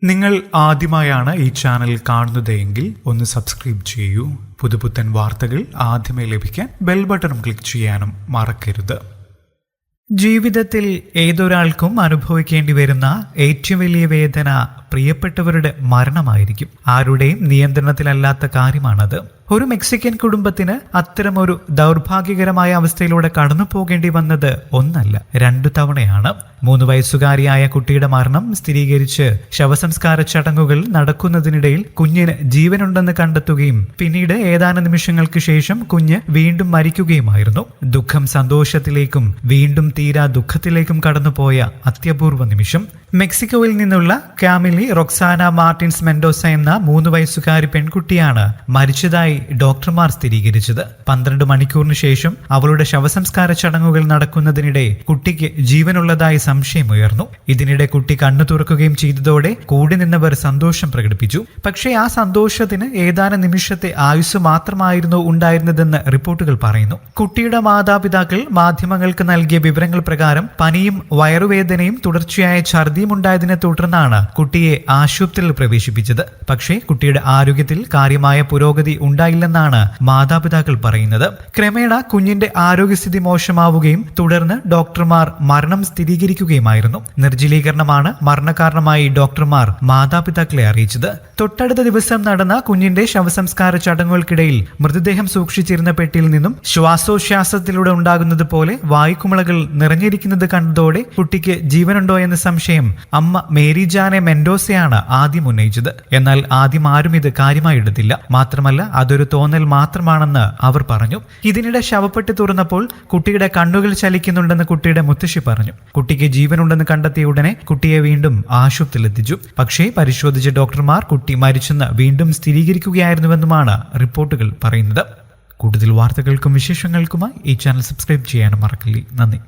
നിങ്ങൾ ആദ്യമായാണ് ഈ ചാനൽ കാണുന്നതെങ്കിൽ ഒന്ന് സബ്സ്ക്രൈബ് ചെയ്യൂ. പുതുപുത്തൻ വാർത്തകൾ ആദ്യമേ ലഭിക്കാൻ ബെൽ ബട്ടൺ ക്ലിക്ക് ചെയ്യാനും മറക്കരുത്. ജീവിതത്തിൽ ഏതൊരാൾക്കും അനുഭവിക്കേണ്ടി വരുന്ന ഏറ്റവും വലിയ വേദന പ്രിയപ്പെട്ടവരുടെ മരണമായിരിക്കും. ആരുടെയും നിയന്ത്രണത്തിലല്ലാത്ത കാര്യമാണത്. ഒരു മെക്സിക്കൻ കുടുംബത്തിന് അത്തരമൊരു ദൗർഭാഗ്യകരമായ അവസ്ഥയിലൂടെ കടന്നു പോകേണ്ടി വന്നത് ഒന്നല്ല, 2 തവണയാണ്. 3 വയസ്സുകാരിയായ കുട്ടിയുടെ മരണം സ്ഥിരീകരിച്ച് ശവസംസ്കാര ചടങ്ങുകൾ നടക്കുന്നതിനിടയിൽ കുഞ്ഞിന് ജീവനുണ്ടെന്ന് കണ്ടെത്തുകയും പിന്നീട് ഏതാനും നിമിഷങ്ങൾക്ക് ശേഷം കുഞ്ഞ് വീണ്ടും മരിക്കുകയുമായിരുന്നു. ദുഃഖം സന്തോഷത്തിലേക്കും വീണ്ടും തീരാ ദുഃഖത്തിലേക്കും കടന്നുപോയ അത്യപൂർവ നിമിഷം. മെക്സിക്കോയിൽ നിന്നുള്ള കാമിലി റൊക്സാന മാർട്ടിൻസ് മെൻഡോസ എന്ന 3 വയസ്സുകാരി പെൺകുട്ടിയാണ് മരിച്ചതായി ഡോക്ടർമാർ സ്ഥിരീകരിച്ചത്. 12 മണിക്കൂറിന് ശേഷം അവളുടെ ശവസംസ്കാര ചടങ്ങുകൾ നടക്കുന്നതിനിടെ കുട്ടിക്ക് ജീവനുള്ളതായി സംശയമുയർന്നു. ഇതിനിടെ കുട്ടി കണ്ണു തുറക്കുകയും ചെയ്തതോടെ കൂടി നിന്നവർ സന്തോഷം പ്രകടിപ്പിച്ചു. പക്ഷേ ആ സന്തോഷത്തിന് ഏതാനും നിമിഷത്തെ ആയുസ് മാത്രമായിരുന്നു ഉണ്ടായിരുന്നതെന്ന് റിപ്പോർട്ടുകൾ പറയുന്നു. കുട്ടിയുടെ മാതാപിതാക്കൾ മാധ്യമങ്ങൾക്ക് നൽകിയ വിവരങ്ങൾ പ്രകാരം പനിയും വയറുവേദനയും തുടർച്ചയായ ഛർദിയും ഉണ്ടായതിനെ തുടർന്നാണ് കുട്ടിയെ ആശുപത്രിയിൽ പ്രവേശിപ്പിച്ചത്. പക്ഷേ കുട്ടിയുടെ ആരോഗ്യത്തിൽ കാര്യമായ പുരോഗതി ഉണ്ടായില്ലെന്നാണ് മാതാപിതാക്കൾ പറയുന്നത്. ക്രമേണ കുഞ്ഞിന്റെ ആരോഗ്യസ്ഥിതി മോശമാവുകയും തുടർന്ന് ഡോക്ടർമാർ മരണം സ്ഥിരീകരിക്കുകയുമായിരുന്നു. നിർജ്ജലീകരണമാണ് മരണകാരണമായി ഡോക്ടർമാർ മാതാപിതാക്കളെ അറിയിച്ചത്. തൊട്ടടുത്ത ദിവസം നടന്ന കുഞ്ഞിന്റെ ശവസംസ്കാര ചടങ്ങുകൾക്കിടയിൽ മൃതദേഹം സൂക്ഷിച്ചിരുന്ന പെട്ടിയിൽ നിന്നും ശ്വാസോച്ഛ്വാസത്തിലൂടെ ഉണ്ടാകുന്നത് പോലെ വായുക്കുമിളകൾ നിറഞ്ഞിരിക്കുന്നത് കണ്ടതോടെ കുട്ടിക്ക് ജീവനുണ്ടോ എന്ന സംശയം അമ്മ മേരി ജാനെ മെൻഡോസയാണ് ആദ്യം ഉന്നയിച്ചത്. എന്നാൽ ആദ്യം ആരും ഇത് കാര്യമായി എടുത്തില്ല. മാത്രമല്ല അതൊരു തോന്നൽ മാത്രമാണെന്ന് അവർ പറഞ്ഞു. ഇതിനിടെ ശവപ്പെട്ടി തുറന്നപ്പോൾ കുട്ടിയുടെ കണ്ണുകൾ ചലിക്കുന്നുണ്ടെന്ന് കുട്ടിയുടെ മുത്തശ്ശി പറഞ്ഞു. കുട്ടിക്ക് ജീവനുണ്ടെന്ന് കണ്ടെത്തിയ ഉടനെ കുട്ടിയെ വീണ്ടും ആശുപത്രിയിൽ എത്തിച്ചു. പക്ഷേ പരിശോധിച്ച ഡോക്ടർമാർ കുട്ടി മരിച്ചെന്ന് വീണ്ടും സ്ഥിരീകരിക്കുകയായിരുന്നുവെന്നുമാണ് റിപ്പോർട്ടുകൾ പറയുന്നത്. കൂടുതൽ വാർത്തകൾക്കും വിശേഷങ്ങൾക്കുമായി ഈ ചാനൽ സബ്സ്ക്രൈബ് ചെയ്യാനും മറക്കില്ല. നന്ദി.